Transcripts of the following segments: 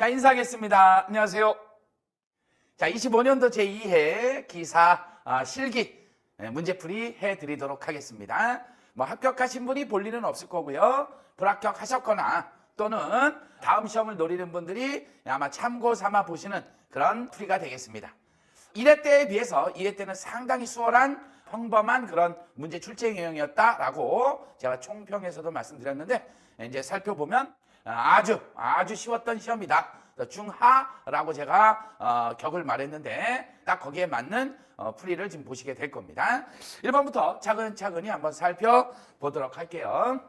자, 인사하겠습니다. 안녕하세요. 자, 25년도 제2회 기사 실기 문제풀이 해드리도록 하겠습니다. 뭐 합격하신 분이 볼 일은 없을 거고요. 불합격하셨거나 또는 다음 시험을 노리는 분들이 아마 참고 삼아 보시는 그런 풀이가 되겠습니다. 1회 때에 비해서 2회 때는 상당히 수월한 평범한 그런 문제 출제 유형이었다라고 제가 총평에서도 말씀드렸는데, 이제 살펴보면 아주 쉬웠던 시험이다. 중하라고 제가 격을 말했는데 딱 거기에 맞는 풀이를 지금 보시게 될 겁니다. 1번부터 차근차근히 한번 살펴보도록 할게요.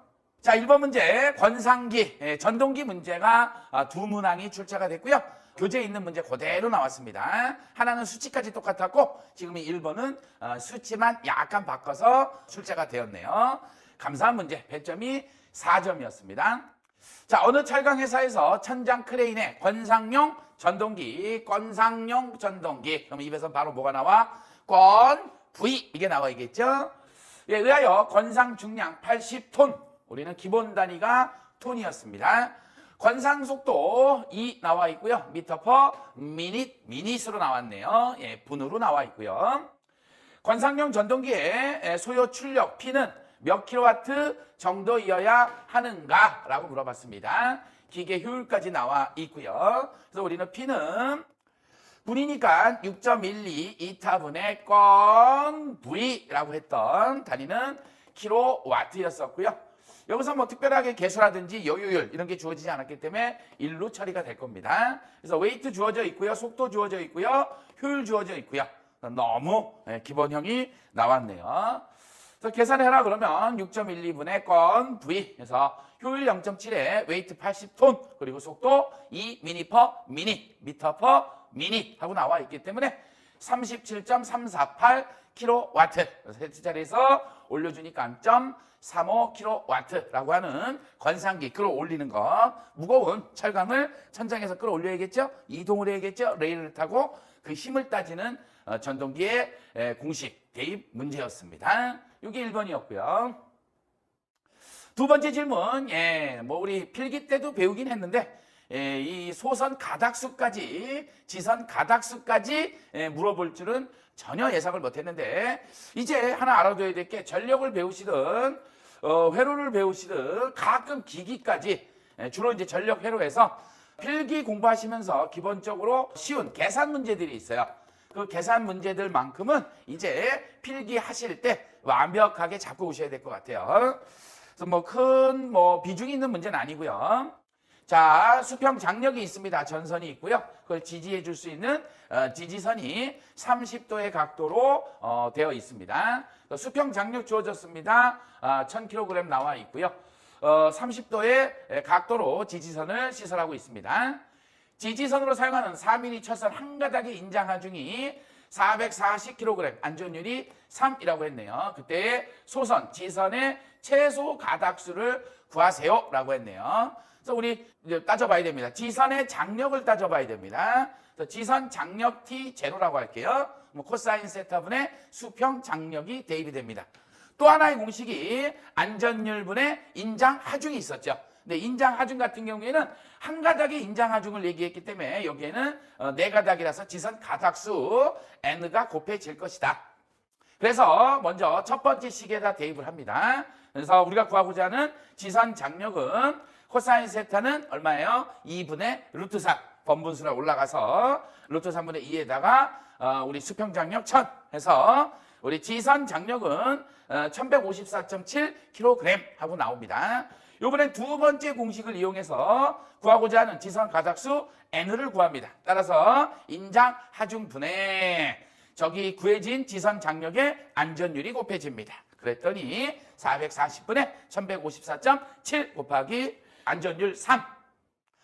자, 1번 문제 권상기, 전동기 문제가 두 문항이 출제가 됐고요. 교재에 있는 문제 그대로 나왔습니다. 하나는 수치까지 똑같았고 지금 1번은 수치만 약간 바꿔서 출제가 되었네요. 감사한 문제, 배점이 4점이었습니다. 자, 어느 철강 회사에서 천장 크레인에 권상용 전동기, 그럼 입에서 바로 뭐가 나와? V 이게 나와 있겠죠? 예, 의하여 권상 중량 80톤, 우리는 기본 단위가 톤이었습니다. 권상 속도 2 나와 있고요. 미터 퍼 미닛으로 나왔네요. 예, 분으로 나와 있고요. 권상용 전동기의 소요 출력 P는 몇 킬로와트 정도이어야 하는가? 라고 물어봤습니다. 기계 효율까지 나와 있고요. 그래서 우리는 P는 분이니까 6.12 이타분의 건 V라고 했던 단위는 킬로와트였었고요. 여기서 뭐 특별하게 개수라든지 여유율 이런 게 주어지지 않았기 때문에 1로 처리가 될 겁니다. 그래서 웨이트 주어져 있고요. 속도 주어져 있고요. 효율 주어져 있고요. 너무 기본형이 나왔네요. 그래서 계산해라 그러면 6.12분의 건 V 해서 효율 0.7에 웨이트 80톤 그리고 속도 2 미니 퍼 미닛, 미터 퍼 미닛 하고 나와 있기 때문에 37.348 킬로와트. 셋째 자리에서 올려주니까 0.35 킬로와트라고 하는 권상기 끌어올리는 거. 무거운 철강을 천장에서 끌어올려야겠죠. 이동을 해야겠죠. 레일을 타고 그 힘을 따지는 전동기의 공식 대입 문제였습니다. 이게 1번이었고요. 두 번째 질문, 뭐 우리 필기 때도 배우긴 했는데 이 소선 가닥수까지, 지선 가닥수까지 물어볼 줄은 전혀 예상을 못했는데, 이제 하나 알아둬야 될 게 전력을 배우시든 회로를 배우시든 가끔 기기까지, 주로 이제 전력 회로에서 필기 공부하시면서 기본적으로 쉬운 계산 문제들이 있어요. 그 계산 문제들만큼은 이제 필기 하실 때 완벽하게 잡고 오셔야 될 것 같아요. 그래서 뭐 큰 비중이 있는 문제는 아니고요. 자, 수평 장력이 있습니다. 전선이 있고요. 그걸 지지해 줄 수 있는 지지선이 30도의 각도로 되어 있습니다. 수평 장력 주어졌습니다. 1000kg 나와 있고요. 30도의 각도로 지지선을 시설하고 있습니다. 지지선으로 사용하는 4mm 철선 한 가닥의 인장 하중이 440kg, 안전율이 3이라고 했네요. 그때 소선, 지선의 최소 가닥수를 구하세요 라고 했네요. 그래서 우리 이제 따져봐야 됩니다. 지선의 장력을 따져봐야 됩니다. 그래서 지선 장력 T0라고 할게요. 코사인 세타분의 수평 장력이 대입이 됩니다. 또 하나의 공식이 안전율분의 인장 하중이 있었죠. 근데 인장 하중 같은 경우에는 한 가닥의 인장 하중을 얘기했기 때문에 여기에는 네 가닥이라서 지선 가닥수 n가 곱해질 것이다. 그래서 먼저 첫 번째 식에다 대입을 합니다. 그래서 우리가 구하고자 하는 지선 장력은 코사인 세타는 얼마예요? 2분의 루트 3 번분수로 올라가서 루트 3분의 2에다가 우리 수평 장력 1000 해서 우리 지선 장력은 1154.7kg 하고 나옵니다. 이번엔 두 번째 공식을 이용해서 구하고자 하는 지선 가닥수 n을 구합니다. 따라서 인장 하중 분의 저기 구해진 지선 장력의 안전율이 곱해집니다. 그랬더니 440분의 1154.7 곱하기 안전율 3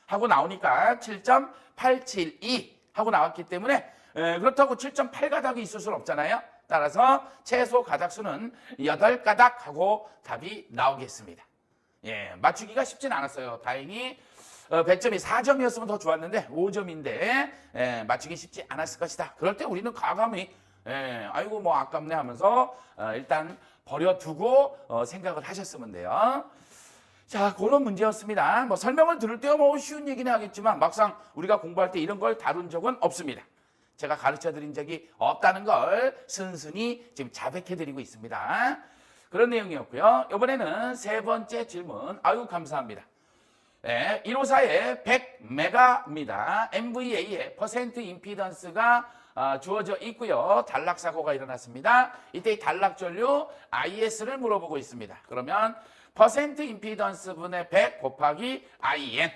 하고 나오니까 7.872 하고 나왔기 때문에 그렇다고 7.8가닥이 있을 수는 없잖아요. 따라서 최소 가닥수는 8가닥 하고 답이 나오겠습니다. 예, 맞추기가 쉽진 않았어요. 다행히 배점이 4점이었으면 더 좋았는데 5점인데 맞추기 쉽지 않았을 것이다. 그럴 때 우리는 과감히 아이고 뭐 아깝네 하면서 일단 버려두고 생각을 하셨으면 돼요. 자, 그런 문제였습니다. 뭐 설명을 들을 때야 뭐 쉬운 얘기는 하겠지만 막상 우리가 공부할 때 이런 걸 다룬 적은 없습니다. 제가 가르쳐 드린 적이 없다는 걸 순순히 지금 자백해 드리고 있습니다. 그런 내용이었고요. 이번에는 세 번째 질문. 아유, 감사합니다. 네, 154의 100메가입니다. MVA의 퍼센트 임피던스가 주어져 있고요. 단락사고가 일어났습니다. 이때 이 단락전류 IS를 물어보고 있습니다. 그러면 퍼센트 임피던스 분의 100 곱하기 IN.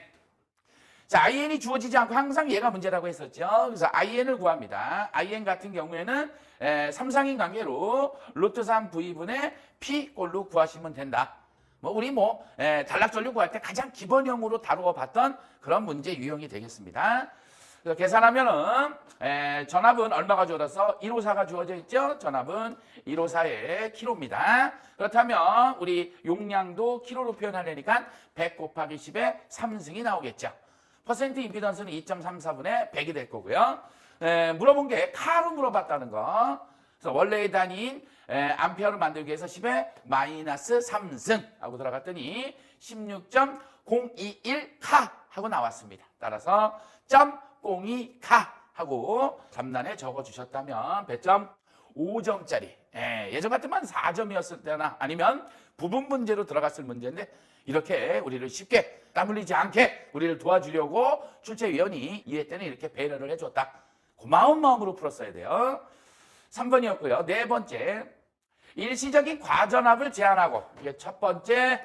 자, IN이 주어지지 않고 항상 얘가 문제라고 했었죠. 그래서 IN을 구합니다. IN 같은 경우에는 삼상인 관계로 루트 3 V분의 P 꼴로 구하시면 된다. 우리 단락전류 구할 때 가장 기본형으로 다루어 봤던 그런 문제 유형이 되겠습니다. 그래서 계산하면은 전압은 얼마가 주어져서 154가 주어져 있죠. 전압은 154의 킬로입니다. 그렇다면 우리 용량도 킬로로 표현하려니까 100 곱하기 10의 3승이 나오겠죠. 퍼센트 임피던스는 2.34분의 100이 될 거고요. 물어본 게 카로 물어봤다는 거. 그래서 원래의 단위인 암페어를 만들기 위해서 10의 마이너스 3승 하고 들어갔더니 16.021카 하고 나왔습니다. 따라서 0.02카 하고 답란에 적어주셨다면 배점 5점짜리. 예전 같으면 4점이었을 때나 아니면 부분 문제로 들어갔을 문제인데 이렇게 우리를 쉽게 땀 흘리지 않게 우리를 도와주려고 출제위원이 2회 때는 이렇게 배려를 해줬다. 고마운 마음으로 풀었어야 돼요. 3번이었고요. 네 번째, 일시적인 과전압을 제한하고 이게 첫 번째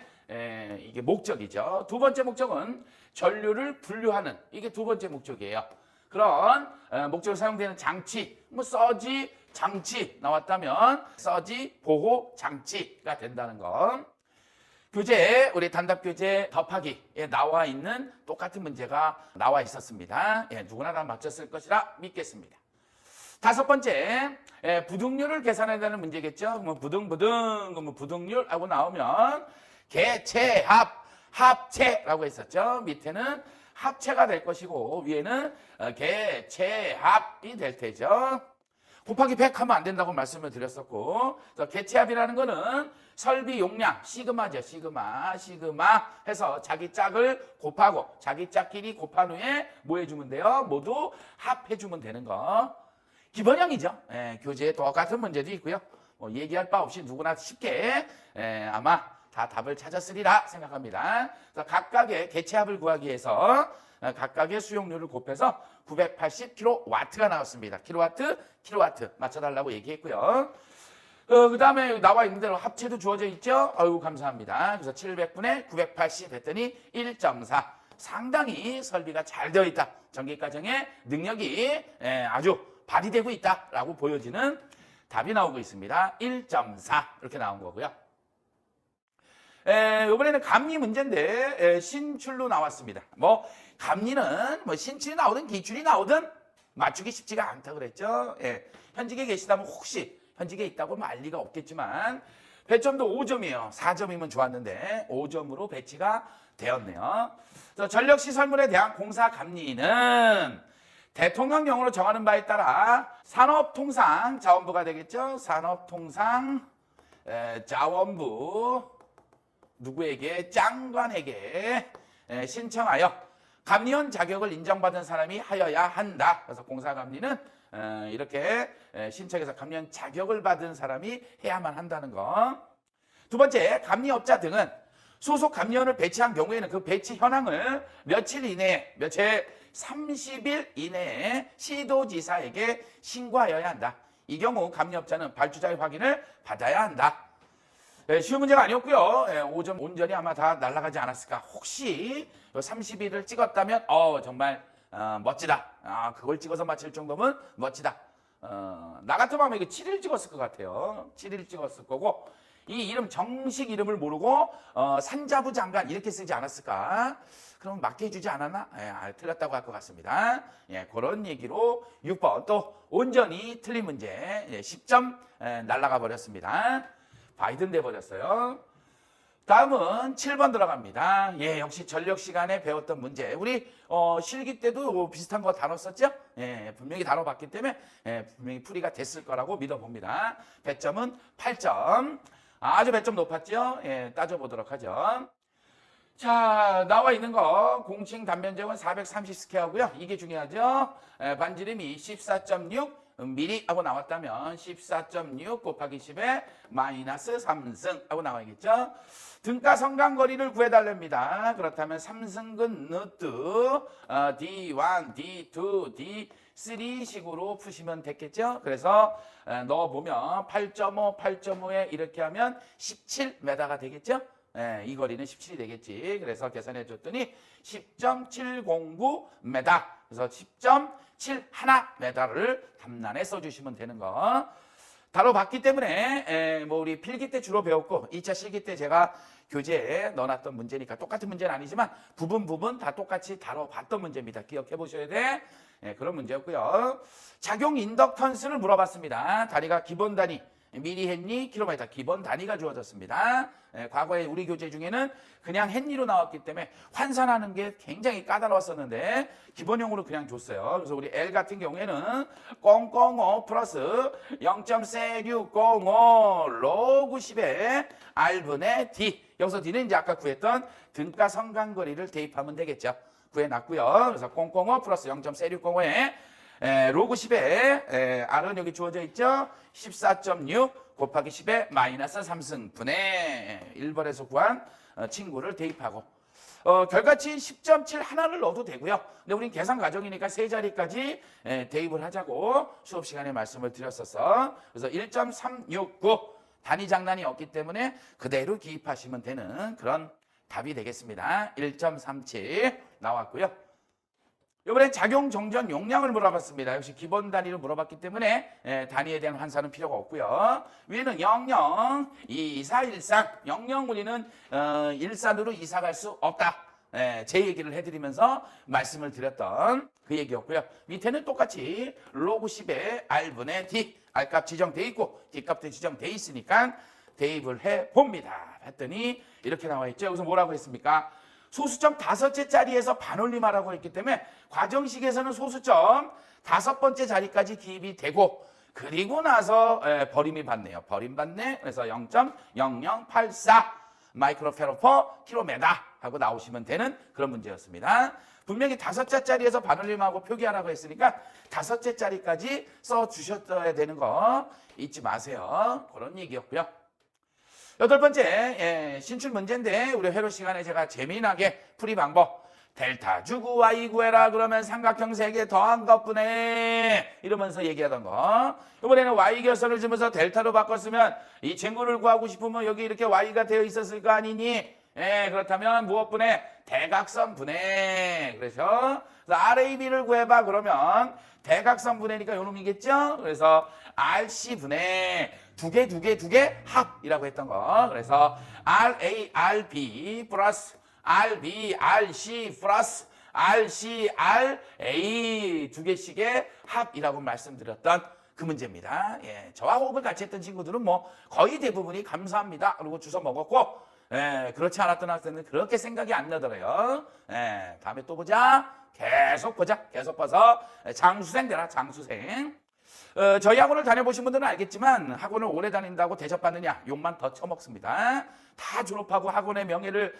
이게 목적이죠. 두 번째 목적은 전류를 분류하는 이게 두 번째 목적이에요. 그런 목적으로 사용되는 장치, 서지 장치 나왔다면 서지 보호 장치가 된다는 거. 교재, 우리 단답 교재 곱하기에 나와 있는 똑같은 문제가 나와 있었습니다. 누구나 다 맞췄을 것이라 믿겠습니다. 다섯 번째, 부등률을 계산해야 되는 문제겠죠. 부등률 하고 나오면 개체합, 합체라고 했었죠. 밑에는 합체가 될 것이고 위에는 개체합이 될 테죠. 곱하기 100 하면 안 된다고 말씀을 드렸었고, 그래서 개체합이라는 거는 설비 용량, 시그마죠. 시그마 해서 자기 짝을 곱하고 자기 짝끼리 곱한 후에 뭐 해주면 돼요? 모두 합해주면 되는 거. 기본형이죠. 교재에 똑같은 문제도 있고요. 얘기할 바 없이 누구나 쉽게 아마 다 답을 찾았으리라 생각합니다. 그래서 각각의 개체합을 구하기 위해서 각각의 수용률을 곱해서 980kW가 나왔습니다. 킬로와트 맞춰달라고 얘기했고요. 그 다음에 나와 있는 대로 합체도 주어져 있죠. 아유, 감사합니다. 그래서 700분의 980 했더니 1.4. 상당히 설비가 잘 되어 있다. 전기과정의 능력이 아주 발휘되고 있다라고 보여지는 답이 나오고 있습니다. 1.4 이렇게 나온 거고요. 이번에는 감리 문제인데 신출로 나왔습니다. 감리는 신출이 나오든 기출이 나오든 맞추기 쉽지가 않다 그랬죠. 현직에 계시다면 혹시 현직에 있다고 알 리가 없겠지만 배점도 5점이에요. 4점이면 좋았는데 5점으로 배치가 되었네요. 전력시설물에 대한 공사 감리는 대통령령으로 정하는 바에 따라 산업통상자원부가 되겠죠. 산업통상 자원부 누구에게? 장관에게 신청하여 감리원 자격을 인정받은 사람이 하여야 한다. 그래서 공사감리는 이렇게 신청해서 감리원 자격을 받은 사람이 해야만 한다는 거. 두 번째, 감리업자 등은 소속 감리원을 배치한 경우에는 그 배치 현황을 며칠 이내에 30일 이내에 시도지사에게 신고하여야 한다. 이 경우 감리업자는 발주자의 확인을 받아야 한다. 쉬운 문제가 아니었고요. 5점 온전히 아마 다 날아가지 않았을까. 혹시 30일을 찍었다면 정말 멋지다. 그걸 찍어서 맞힐 정도면 멋지다. 나 같으면 아마 이거 7일 찍었을 것 같아요. 7일 찍었을 거고 이 이름 정식 이름을 모르고 산자부 장관 이렇게 쓰지 않았을까. 그럼 맞게 해주지 않았나? 틀렸다고 할 것 같습니다. 그런 얘기로 6번 또 온전히 틀린 문제 10점 날아가 버렸습니다. 바이든 돼버렸어요. 다음은 7번 들어갑니다. 역시 전력 시간에 배웠던 문제. 우리 실기 때도 비슷한 거 다뤘었죠? 분명히 다뤄봤기 때문에 분명히 풀이가 됐을 거라고 믿어봅니다. 배점은 8점. 아주 배점 높았죠? 따져보도록 하죠. 자, 나와 있는 거 공칭 단면적은 430스퀘 하고요. 이게 중요하죠. 반지름이 14.6 mm 하고 나왔다면 14.6 곱하기 10에 마이너스 3승 하고 나와야겠죠. 등가 성간거리를 구해달랍니다. 그렇다면 3승근 루트 D1, D2, D3 식으로 푸시면 됐겠죠. 그래서 넣어보면 8.5, 8.5에 이렇게 하면 17m가 되겠죠. 이 거리는 17이 되겠지. 그래서 계산해 줬더니 10.709m. 그래서 10.71m를 답란에 써주시면 되는 거. 다뤄봤기 때문에 뭐 우리 필기 때 주로 배웠고 2차 실기 때 제가 교재에 넣어놨던 문제니까 똑같은 문제는 아니지만 부분 다 똑같이 다뤄봤던 문제입니다. 기억해 보셔야 돼. 그런 문제였고요. 작용 인덕턴스를 물어봤습니다. 단위가 기본 단위. 미리 헨리, 킬로미터 기본 단위가 주어졌습니다. 과거에 우리 교재 중에는 그냥 헨리로 나왔기 때문에 환산하는 게 굉장히 까다로웠었는데 기본형으로 그냥 줬어요. 그래서 우리 L 같은 경우에는 005 플러스 0.4605 로그 10에 R분의 D. 여기서 D는 이제 아까 구했던 등가 성간거리를 대입하면 되겠죠. 구해놨고요. 그래서 005 플러스 0.4605에 로그 10에 R은 여기 주어져 있죠. 14.6 곱하기 10에 마이너스 3승분의 1번에서 구한 친구를 대입하고 결과치 10.7 하나를 넣어도 되고요. 근데 우린 계산 과정이니까 세 자리까지 대입을 하자고 수업 시간에 말씀을 드렸었어. 그래서 1.369 단위 장난이 없기 때문에 그대로 기입하시면 되는 그런 답이 되겠습니다. 1.37 나왔고요. 이번엔 작용 정전 용량을 물어봤습니다. 역시 기본 단위로 물어봤기 때문에 단위에 대한 환산은 필요가 없고요. 위에는 00, 24, 13. 00 우리는 일산으로 이사 갈 수 없다. 제 얘기를 해드리면서 말씀을 드렸던 그 얘기였고요. 밑에는 똑같이 로그 10에 R분의 D. R값 지정돼 있고 D값도 지정돼 있으니까 대입을 해봅니다. 했더니 이렇게 나와 있죠. 여기서 뭐라고 했습니까? 소수점 5째 자리에서 반올림하라고 했기 때문에 과정식에서는 소수점 5번째 자리까지 기입이 되고 그리고 나서 버림이 받네요. 버림받네. 그래서 0.0084 마이크로페로 퍼 킬로미터 하고 나오시면 되는 그런 문제였습니다. 분명히 5째 자리에서 반올림하고 표기하라고 했으니까 5째 자리까지 써주셨어야 되는 거 잊지 마세요. 그런 얘기였고요. 8번째 신출 문제인데 우리 회로 시간에 제가 재미나게 풀이 방법 델타 주고 y 구해라 그러면 삼각형 3개 더한 것뿐에 이러면서 얘기하던 거 이번에는 y 결선을 주면서 델타로 바꿨으면 이 친구를 구하고 싶으면 여기 이렇게 y가 되어 있었을 거 아니니 그렇다면 무엇분의 대각선 분해 그래서 RAB를 구해봐 그러면 대각선 분해니까 요놈이겠죠. 그래서 RC 분해 두 개 합이라고 했던 거. 그래서 RA, RB 플러스 RB, RC 플러스 RC, RA 두 개씩의 합이라고 말씀드렸던 그 문제입니다. 저와 호흡을 같이 했던 친구들은 뭐 거의 대부분이 감사합니다. 그리고 주워 먹었고 그렇지 않았던 학생들은 그렇게 생각이 안 나더래요. 다음에 또 보자. 계속 보자. 계속 봐서 장수생 되라. 장수생. 저희 학원을 다녀보신 분들은 알겠지만 학원을 오래 다닌다고 대접받느냐 욕만 더 처먹습니다. 다 졸업하고 학원의 명예를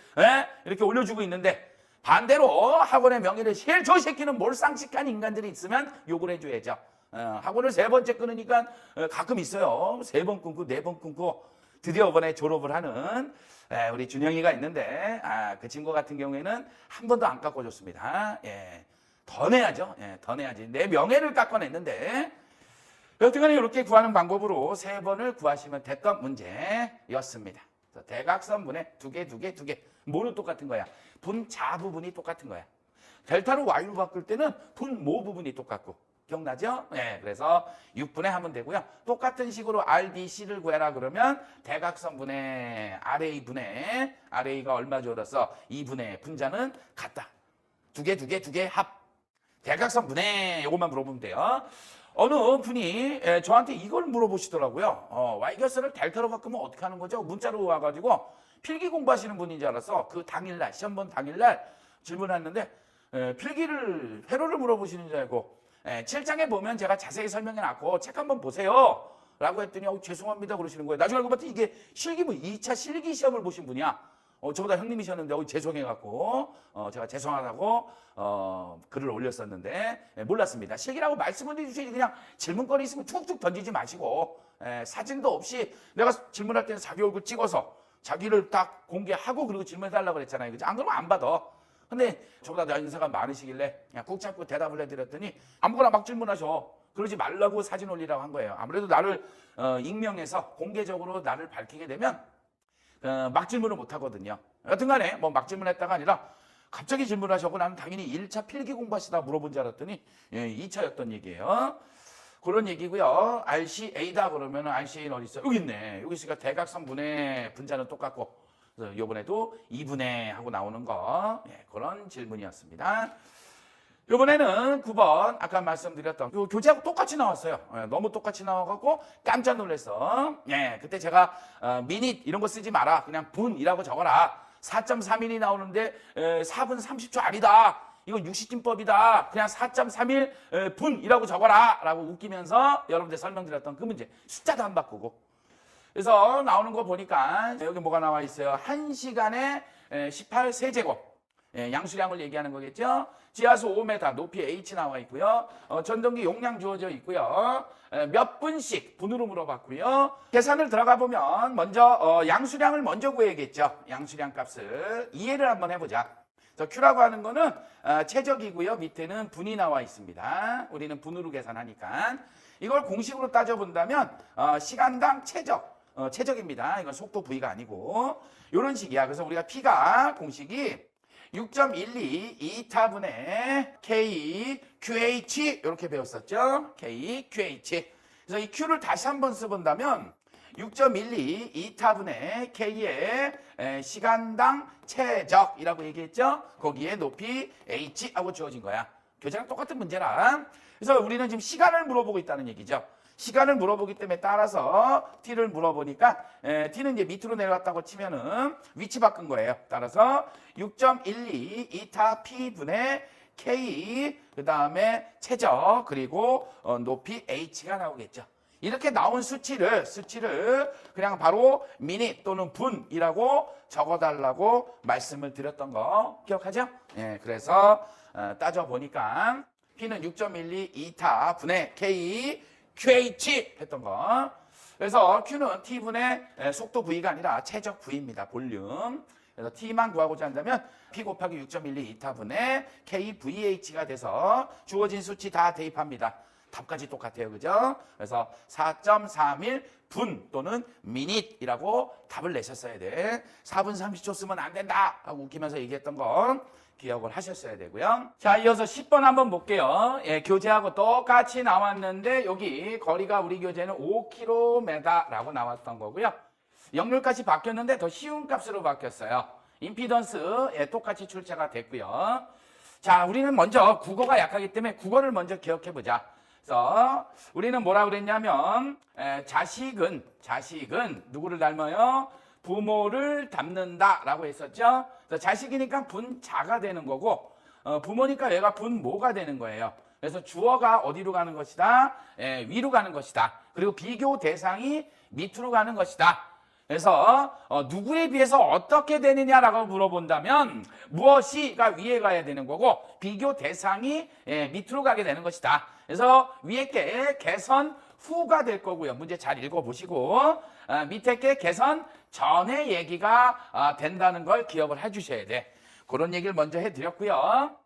이렇게 올려주고 있는데 반대로 학원의 명예를 제일 저 새끼는 몰상식한 인간들이 있으면 욕을 해줘야죠. 학원을 3번째 끊으니까 가끔 있어요. 3번 끊고 4번 끊고 드디어 이번에 졸업을 하는 우리 준영이가 있는데 그 친구 같은 경우에는 한 번도 안 깎아줬습니다. 더 내야죠. 더 내야지. 내 명예를 깎아냈는데 여튼간에 이렇게 구하는 방법으로 3번을 구하시면 됐던 문제였습니다. 그래서 대각선 분해 두 개. 뭐는 똑같은 거야? 분자 부분이 똑같은 거야. 델타로 y로 바꿀 때는 분모 부분이 똑같고. 기억나죠? 그래서 6분의 하면 되고요. 똑같은 식으로 RBC를 구해라 그러면 대각선 분해 RA분의 RA가 얼마 주어졌어? 2분의 분자는 같다. 두 개 합. 대각선 분해 이것만 물어보면 돼요. 어느 분이 저한테 이걸 물어보시더라고요. Y결선을 델타로 바꾸면 어떻게 하는 거죠? 문자로 와가지고 필기 공부하시는 분인 줄 알았어. 그 당일날, 시험 본 당일날 질문했는데 필기를 회로를 물어보시는 줄 알고 7장에 보면 제가 자세히 설명해놨고 책 한번 보세요. 라고 했더니 죄송합니다 그러시는 거예요. 나중에 알고 봤더니 이게 실기부 2차 실기 시험을 보신 분이야. 저보다 형님이셨는데 죄송해갖고 제가 죄송하다고 글을 올렸었는데 몰랐습니다. 실기라고 말씀을 해주시지 그냥 질문거리 있으면 툭툭 던지지 마시고 사진도 없이 내가 질문할 때는 자기 얼굴 찍어서 자기를 딱 공개하고 그리고 질문해달라고 그랬잖아요. 그죠? 안 그러면 안 받아. 근데 저보다 연세가 많으시길래 그냥 꾹 참고 대답을 해드렸더니 아무거나 막 질문하셔. 그러지 말라고 사진 올리라고 한 거예요. 아무래도 나를 익명해서 공개적으로 나를 밝히게 되면 막 질문을 못 하거든요. 여튼간에 뭐 막 질문했다가 아니라 갑자기 질문하셨고 나는 당연히 1차 필기 공부하시다 물어본 줄 알았더니 2차였던 얘기예요. 그런 얘기고요. RCA다 그러면 RCA는 어디 있어? 여기 있네. 여기 있으니까 대각선분의 분자는 똑같고 그래서 이번에도 2분의 하고 나오는 거 그런 질문이었습니다. 이번에는 9번 아까 말씀드렸던 교재하고 똑같이 나왔어요. 너무 똑같이 나와갖고 깜짝 놀랐어. 그때 제가 미닛 이런 거 쓰지 마라. 그냥 분이라고 적어라. 4.31이 나오는데 4분 30초 아니다. 이건 육식진법이다. 그냥 4.31 분이라고 적어라. 라고 웃기면서 여러분들 설명드렸던 그 문제. 숫자도 안 바꾸고. 그래서 나오는 거 보니까 여기 뭐가 나와 있어요. 1시간에 18세제곱. 양수량을 얘기하는 거겠죠. 지하수 5m, 높이 H 나와 있고요. 전동기 용량 주어져 있고요. 몇 분씩 분으로 물어봤고요. 계산을 들어가 보면 먼저 양수량을 먼저 구해야겠죠. 양수량 값을 이해를 한번 해보자. Q라고 하는 거는 최적이고요. 밑에는 분이 나와 있습니다. 우리는 분으로 계산하니까. 이걸 공식으로 따져본다면 시간당 최적입니다. 이건 속도 V가 아니고 이런 식이야. 그래서 우리가 P가 공식이 6.12 이타분의 K QH 이렇게 배웠었죠. K QH. 그래서 이 Q를 다시 한번 써본다면 6.12 이타분의 K의 시간당 최적이라고 얘기했죠. 거기에 높이 H하고 주어진 거야. 교재랑 똑같은 문제라. 그래서 우리는 지금 시간을 물어보고 있다는 얘기죠. 시간을 물어보기 때문에 따라서 t를 물어보니까 t는 이제 밑으로 내려갔다고 치면은 위치 바꾼 거예요. 따라서 6.12 이타 p분의 k 그 다음에 최적 그리고 높이 h가 나오겠죠. 이렇게 나온 수치를 그냥 바로 미닛 또는 분이라고 적어달라고 말씀을 드렸던 거 기억하죠? 그래서 따져보니까 p는 6.12 이타 분의 k QH 했던 거. 그래서 Q는 T분의 속도 V가 아니라 최적 V입니다. 볼륨. 그래서 T만 구하고자 한다면 P 곱하기 6.12 이타분의 KVH가 돼서 주어진 수치 다 대입합니다. 답까지 똑같아요. 그죠? 그래서 4.31 분 또는 미닛이라고 답을 내셨어야 돼. 4분 30초 쓰면 안 된다 하고 웃기면서 얘기했던 건 기억을 하셨어야 되고요. 자, 이어서 10번 한번 볼게요. 교재하고 똑같이 나왔는데 여기 거리가 우리 교재는 5km라고 나왔던 거고요. 역률값이 바뀌었는데 더 쉬운 값으로 바뀌었어요. 임피던스 똑같이 출제가 됐고요. 자, 우리는 먼저 국어가 약하기 때문에 국어를 먼저 기억해 보자. 그래서 우리는 뭐라 그랬냐면 자식은 누구를 닮아요? 부모를 닮는다라고 했었죠. 그래서 자식이니까 분자가 되는 거고 부모니까 얘가 분모가 되는 거예요. 그래서 주어가 어디로 가는 것이다? 위로 가는 것이다. 그리고 비교 대상이 밑으로 가는 것이다. 그래서 누구에 비해서 어떻게 되느냐라고 물어본다면 무엇이가 위에 가야 되는 거고 비교 대상이 밑으로 가게 되는 것이다. 그래서 위에 게 개선 후가 될 거고요. 문제 잘 읽어보시고 밑에 게 개선 전의 얘기가 된다는 걸 기억을 해주셔야 돼. 그런 얘기를 먼저 해드렸고요.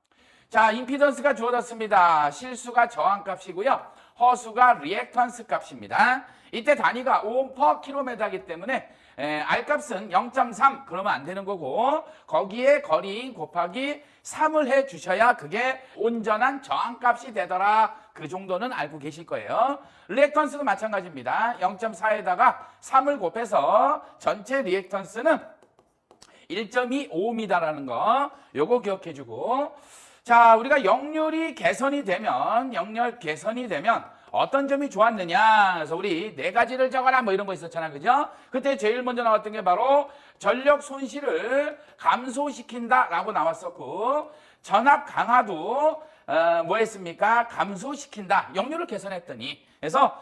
자, 임피던스가 주어졌습니다. 실수가 저항값이고요. 허수가 리액턴스 값입니다. 이때 단위가 ohm/km이기 때문에 R값은 0.3 그러면 안 되는 거고 거기에 거리 곱하기 3을 해 주셔야 그게 온전한 저항값이 되더라. 그 정도는 알고 계실 거예요. 리액턴스도 마찬가지입니다. 0.4에다가 3을 곱해서 전체 리액턴스는 1.25m라는 거 요거 기억해 주고 자, 우리가 역률 개선이 되면 어떤 점이 좋았느냐? 그래서 우리 네 가지를 적어라 뭐 이런 거 있었잖아. 그죠? 그때 제일 먼저 나왔던 게 바로 전력 손실을 감소시킨다라고 나왔었고 전압 강화도 뭐 했습니까? 감소시킨다. 역률을 개선했더니 그래서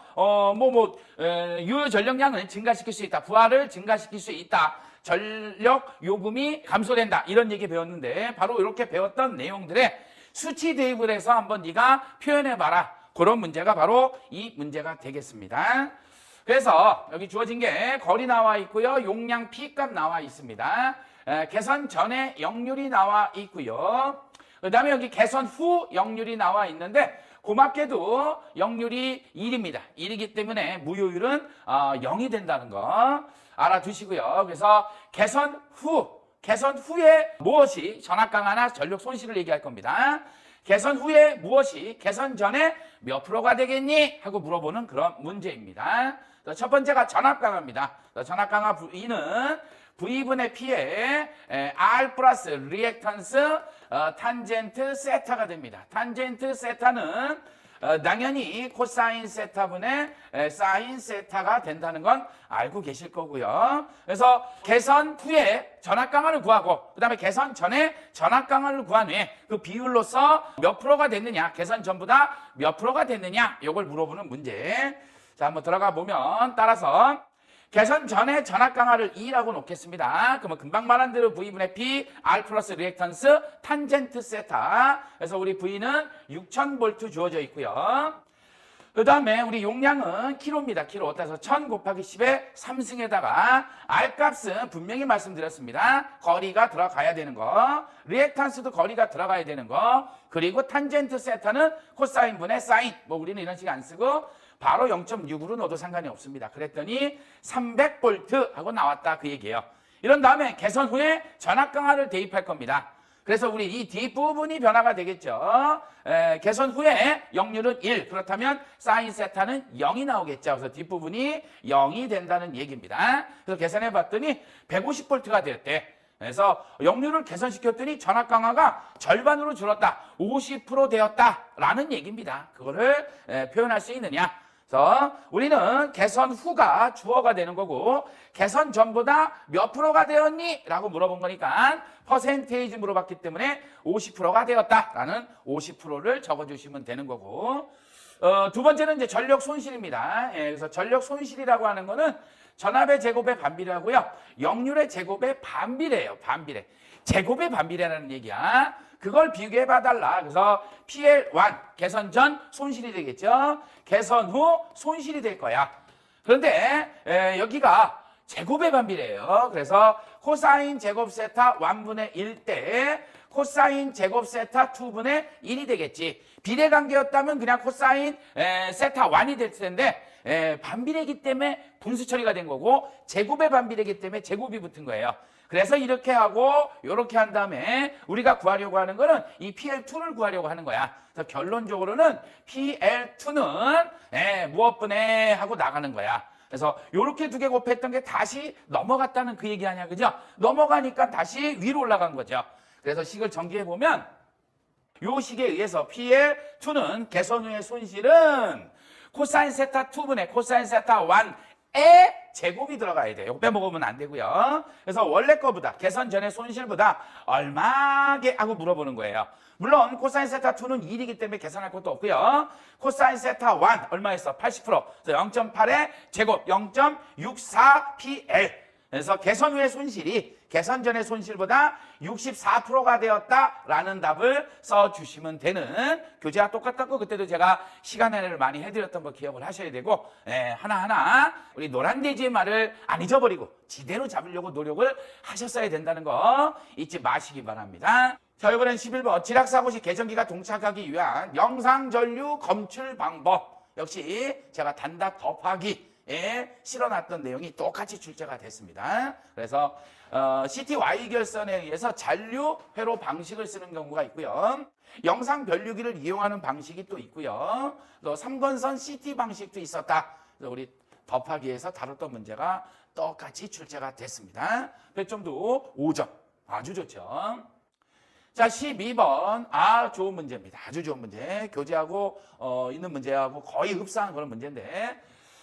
유효 전력량을 증가시킬 수 있다. 부하를 증가시킬 수 있다. 전력 요금이 감소된다. 이런 얘기 배웠는데 바로 이렇게 배웠던 내용들에 수치 대입을 해서 한번 네가 표현해봐라. 그런 문제가 바로 이 문제가 되겠습니다. 그래서 여기 주어진 게 거리 나와 있고요. 용량 P값 나와 있습니다. 개선 전에 역률이 나와 있고요. 그 다음에 여기 개선 후 역률이 나와 있는데 고맙게도 역률이 1입니다. 1이기 때문에 무효율은 0이 된다는 거 알아두시고요. 그래서 개선 후에 무엇이 전압 강화나 전력 손실을 얘기할 겁니다. 개선 후에 무엇이 개선 전에 몇 프로가 되겠니? 하고 물어보는 그런 문제입니다. 첫 번째가 전압 강화입니다. 전압 강화 V는 V분의 P에 R 플러스 리액턴스 탄젠트 세타가 됩니다. 탄젠트 세타는 당연히 코사인 세타분의 사인 세타가 된다는 건 알고 계실 거고요. 그래서 개선 후에 전압 강화를 구하고 그 다음에 개선 전에 전압 강화를 구한 후에 그 비율로서 몇 프로가 됐느냐, 개선 전보다 몇 프로가 됐느냐, 이걸 물어보는 문제. 자, 한번 들어가 보면 따라서 개선 전에 전압 강화를 2라고 놓겠습니다. 그러면 금방 말한 대로 V분의 P, R 플러스 리액턴스, 탄젠트 세타. 그래서 우리 V는 6000V 주어져 있고요. 그 다음에 우리 용량은 킬로입니다. 킬로. 따라서 1000 곱하기 10의 3승에다가 R 값은 분명히 말씀드렸습니다. 거리가 들어가야 되는 거. 리액턴스도 거리가 들어가야 되는 거. 그리고 탄젠트 세타는 코사인 분의 사인. 뭐 우리는 이런 식 안 쓰고 바로 0.6으로 넣어도 상관이 없습니다. 그랬더니 300V 하고 나왔다 그 얘기예요. 이런 다음에 개선 후에 전압 강화를 대입할 겁니다. 그래서 우리 이 뒷부분이 변화가 되겠죠. 개선 후에 역률은 1. 그렇다면 사인 세타는 0이 나오겠죠. 그래서 뒷부분이 0이 된다는 얘기입니다. 그래서 계산해 봤더니 150V가 됐대. 그래서 역률을 개선시켰더니 전압 강화가 절반으로 줄었다. 50% 되었다라는 얘기입니다. 그거를 표현할 수 있느냐. 그래서 우리는 개선 후가 주어가 되는 거고 개선 전보다 몇 프로가 되었니? 라고 물어본 거니까 퍼센테이지 물어봤기 때문에 50%가 되었다라는 50%를 적어주시면 되는 거고 두 번째는 이제 전력 손실입니다. 그래서 전력 손실이라고 하는 거는 전압의 제곱의 반비례하고요. 역률의 제곱의 반비례예요. 반비례. 제곱의 반비례라는 얘기야. 그걸 비교해 봐달라. 그래서 PL1 개선 전 손실이 되겠죠. 개선 후 손실이 될 거야. 그런데 여기가 제곱의 반비례예요. 그래서 코사인 제곱 세타 1분의 1 대 코사인 제곱 세타 2분의 1이 되겠지. 비례관계였다면 그냥 코사인 세타 1이 될 텐데 반비례이기 때문에 분수 처리가 된 거고 제곱의 반비례이기 때문에 제곱이 붙은 거예요. 그래서 이렇게 하고 이렇게 한 다음에 우리가 구하려고 하는 거는 이 PL2를 구하려고 하는 거야. 그래서 결론적으로는 PL2는 무엇분에 하고 나가는 거야. 그래서 이렇게 두 개 곱했던 게 다시 넘어갔다는 그 얘기 아니야. 그죠? 넘어가니까 다시 위로 올라간 거죠. 그래서 식을 정리해 보면 요 식에 의해서 PL2는 개선 후의 손실은 코사인 세타 2분의 코사인 세타 1의 제곱이 들어가야 돼요. 이거 빼먹으면 안 되고요. 그래서 원래 거보다 개선 전의 손실보다 얼마게 하고 물어보는 거예요. 물론 코사인 세타 2는 1이기 때문에 계산할 것도 없고요. 코사인 세타 1 얼마였어? 80%. 그래서 0.8의 제곱 0.64PL. 그래서 개선 후의 손실이 개선 전의 손실보다 64%가 되었다라는 답을 써주시면 되는 교재와 똑같았고 그때도 제가 시간 할애를 많이 해드렸던 거 기억을 하셔야 되고 하나하나 우리 노란돼지의 말을 안 잊어버리고 지대로 잡으려고 노력을 하셨어야 된다는 거 잊지 마시기 바랍니다. 자, 이번엔 11번 지락사고 시 계정기가 동착하기 위한 영상전류 검출 방법. 역시 제가 단답 곱하기에 실어놨던 내용이 똑같이 출제가 됐습니다. 그래서 CTY 결선에 의해서 잔류 회로 방식을 쓰는 경우가 있고요. 영상 변류기를 이용하는 방식이 또 있고요. 또 3건선 CT 방식도 있었다. 그래서 우리 곱하기에서 다뤘던 문제가 똑같이 출제가 됐습니다. 배점도 5점. 아주 좋죠. 자, 12번. 좋은 문제입니다. 아주 좋은 문제. 교재하고 있는 문제하고 거의 흡사한 그런 문제인데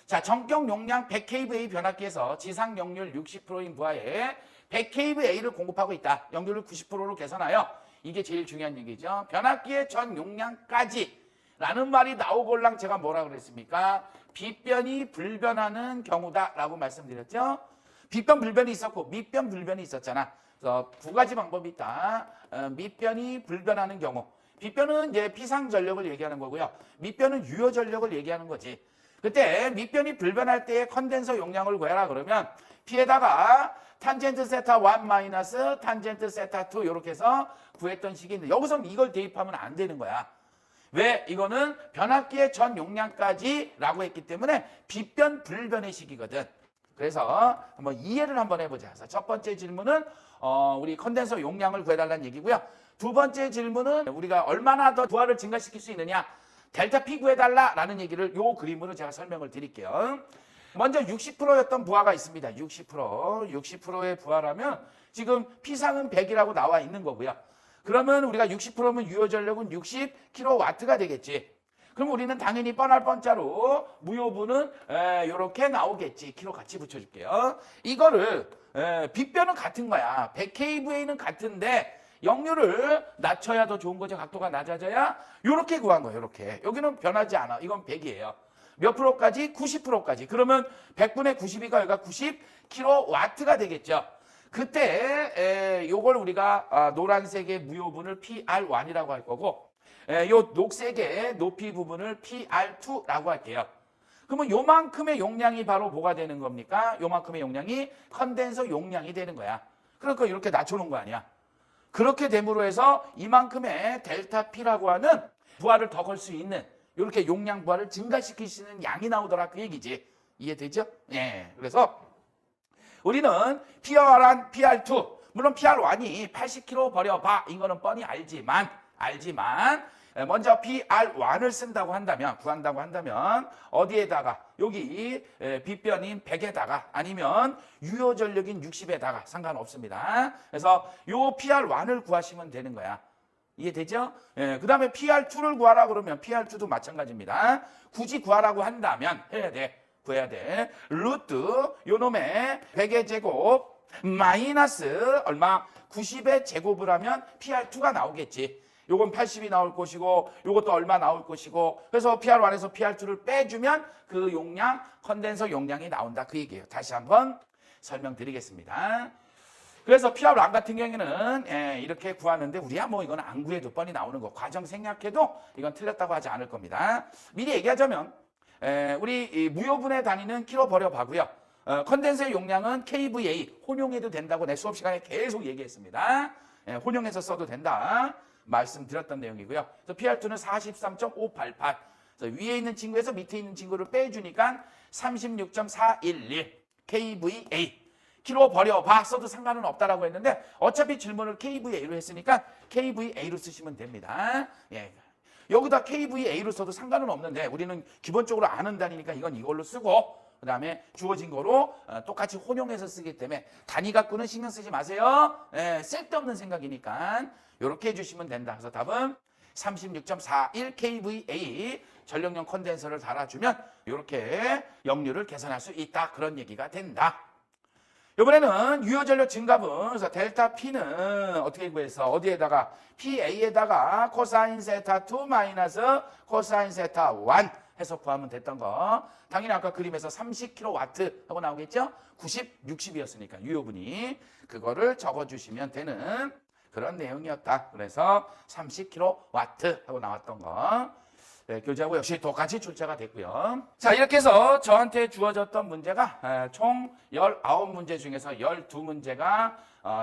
자, 전격 용량 100kVA 변압기에서 지상 역률 60%인 부하에 100kVA를 공급하고 있다. 역률을 90%로 개선하여 이게 제일 중요한 얘기죠. 변압기의 전 용량까지 라는 말이 나오걸랑 제가 뭐라 그랬습니까? 빗변이 불변하는 경우다 라고 말씀드렸죠. 빗변 불변이 있었고 밑변 불변이 있었잖아. 그래서 두 가지 방법이 있다. 밑변이 불변하는 경우, 빗변은 이제 피상전력을 얘기하는 거고요. 밑변은 유효전력을 얘기하는 거지. 그때 밑변이 불변할 때의 컨덴서 용량을 구해라 그러면 P에다가 탄젠트 세타 1 마이너스 탄젠트 세타 2 이렇게 해서 구했던 식인데 여기서 이걸 대입하면 안 되는 거야. 왜? 이거는 변압기의 전 용량까지 라고 했기 때문에 빗변 불변의 식이거든. 그래서 한번 이해를 한번 해보자. 그래서 첫 번째 질문은 우리 컨덴서 용량을 구해달라는 얘기고요. 두 번째 질문은 우리가 얼마나 더 부하를 증가시킬 수 있느냐, 델타 P 구해달라라는 얘기를 요 그림으로 제가 설명을 드릴게요. 먼저 60%였던 부하가 있습니다. 60%의 부하라면 지금 P상은 100이라고 나와 있는 거고요. 그러면 우리가 60%면 유효전력은 60kW가 되겠지. 그럼 우리는 당연히 뻔할 뻔자로 무효분은 이렇게 나오겠지. 키로 같이 붙여줄게요. 이거를 빗변은 같은 거야. 100kVA는 같은데 역류를 낮춰야 더 좋은 거죠. 각도가 낮아져야. 이렇게 구한 거예요. 이렇게. 여기는 변하지 않아. 이건 100이에요. 몇 프로까지? 90%까지. 그러면 100분의 92가 여기가 90kW가 되겠죠. 그때 요걸 우리가 노란색의 무효분을 PR1이라고 할 거고 요 녹색의 높이 부분을 PR2라고 할게요. 그러면 요만큼의 용량이 바로 뭐가 되는 겁니까? 요만큼의 용량이 컨덴서 용량이 되는 거야. 그러니까 이렇게 낮춰놓은 거 아니야. 그렇게 됨으로 해서 이만큼의 델타 P라고 하는 부하를 더 걸 수 있는 이렇게 용량 부하를 증가시킬 수 있는 양이 나오더라 그 얘기지. 이해되죠? 예. 그래서 우리는 PR1, PR2 물론 PR1이 80kg 버려봐 이거는 뻔히 알지만 먼저 PR1을 쓴다고 한다면 구한다고 한다면 어디에다가 여기 빗변인 100에다가 아니면 유효전력인 60에다가 상관없습니다. 그래서 요 PR1을 구하시면 되는 거야. 이해되죠? 그 다음에 PR2를 구하라 그러면 PR2도 마찬가지입니다. 굳이 구하라고 한다면 구해야 돼. 루트 요놈의 100의 제곱 마이너스 얼마? 90의 제곱을 하면 PR2가 나오겠지. 요건 80이 나올 것이고 요것도 얼마 나올 것이고 그래서 PR1에서 PR2를 빼주면 그 용량, 컨덴서 용량이 나온다 그 얘기예요. 다시 한번 설명드리겠습니다. 그래서 PR1 같은 경우에는 이렇게 구하는데 우리야 뭐 이건 안 구해도 뻔히 나오는 거. 과정 생략해도 이건 틀렸다고 하지 않을 겁니다. 미리 얘기하자면 우리 이 무효분에 다니는 키로 버려봐고요. 컨덴서의 용량은 kVA 혼용해도 된다고 내 수업 시간에 계속 얘기했습니다. 혼용해서 써도 된다. 말씀드렸던 내용이고요. 그래서 PR2는 43.588. 그래서 위에 있는 친구에서 밑에 있는 친구를 빼주니까 36.411 kVA. 키로 버려봐 써도 상관은 없다라고 했는데 어차피 질문을 kVA로 했으니까 kVA로 쓰시면 됩니다. 예. 여기다 kVA로 써도 상관은 없는데 우리는 기본적으로 아는 단위니까 이건 이걸로 쓰고 그 다음에 주어진 거로 똑같이 혼용해서 쓰기 때문에 단위 갖고는 신경 쓰지 마세요. 쓸데없는 생각이니까 이렇게 해주시면 된다. 그래서 답은 36.41 kVA 전력용 컨덴서를 달아주면 이렇게 역류를 개선할 수 있다. 그런 얘기가 된다. 이번에는 유효전력 증가분, 그래서 델타 P는 어떻게 구해서 어디에다가 PA에다가 코사인 세타 2 마이너스 코사인 세타 1 해서 구하면 됐던 거. 당연히 아까 그림에서 30kW 하고 나오겠죠? 90, 60이었으니까 유효분이 그거를 적어주시면 되는 그런 내용이었다. 그래서 30kW 하고 나왔던 거. 네, 교재하고 역시 똑같이 출제가 됐고요. 자, 이렇게 해서 저한테 주어졌던 문제가 총 19문제 중에서 12문제가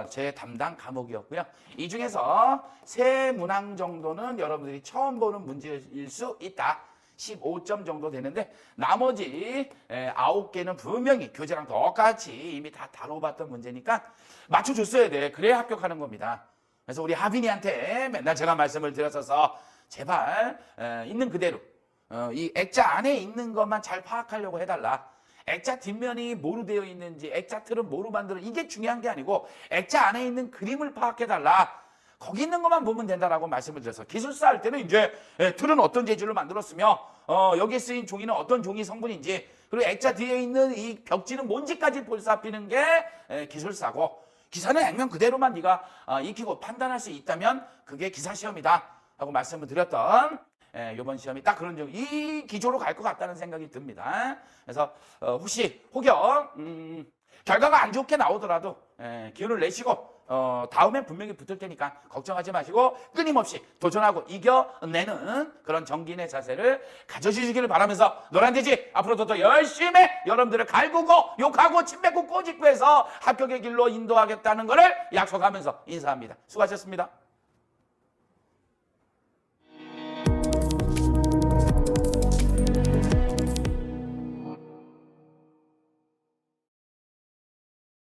제 담당 과목이었고요. 이 중에서 3문항 정도는 여러분들이 처음 보는 문제일 수 있다. 15점 정도 되는데 나머지 9개는 분명히 교재랑 똑같이 이미 다 다뤄봤던 문제니까 맞춰줬어야 돼. 그래야 합격하는 겁니다. 그래서 우리 하빈이한테 맨날 제가 말씀을 드렸어서 제발 있는 그대로 이 액자 안에 있는 것만 잘 파악하려고 해달라. 액자 뒷면이 뭐로 되어 있는지 액자 틀은 뭐로 만들어 이게 중요한 게 아니고 액자 안에 있는 그림을 파악해달라. 거기 있는 것만 보면 된다라고 말씀을 드려서 기술사 할 때는 이제 틀은 어떤 재질로 만들었으며 여기에 쓰인 종이는 어떤 종이 성분인지 그리고 액자 뒤에 있는 이 벽지는 뭔지까지 볼살피는 게 기술사고 기사는 액면 그대로만 네가 익히고 판단할 수 있다면 그게 기사 시험이다 하고 말씀을 드렸던 이번 시험이 딱 그런 이 기조로 갈 것 같다는 생각이 듭니다. 그래서 혹시 혹여 결과가 안 좋게 나오더라도 기운을 내시고 다음엔 분명히 붙을 테니까 걱정하지 마시고 끊임없이 도전하고 이겨내는 그런 정기인의 자세를 가져주시기를 바라면서 노란돼지 앞으로도 더 열심히 여러분들을 갈구고 욕하고 침 뱉고 꼬집고 해서 합격의 길로 인도하겠다는 것을 약속하면서 인사합니다. 수고하셨습니다.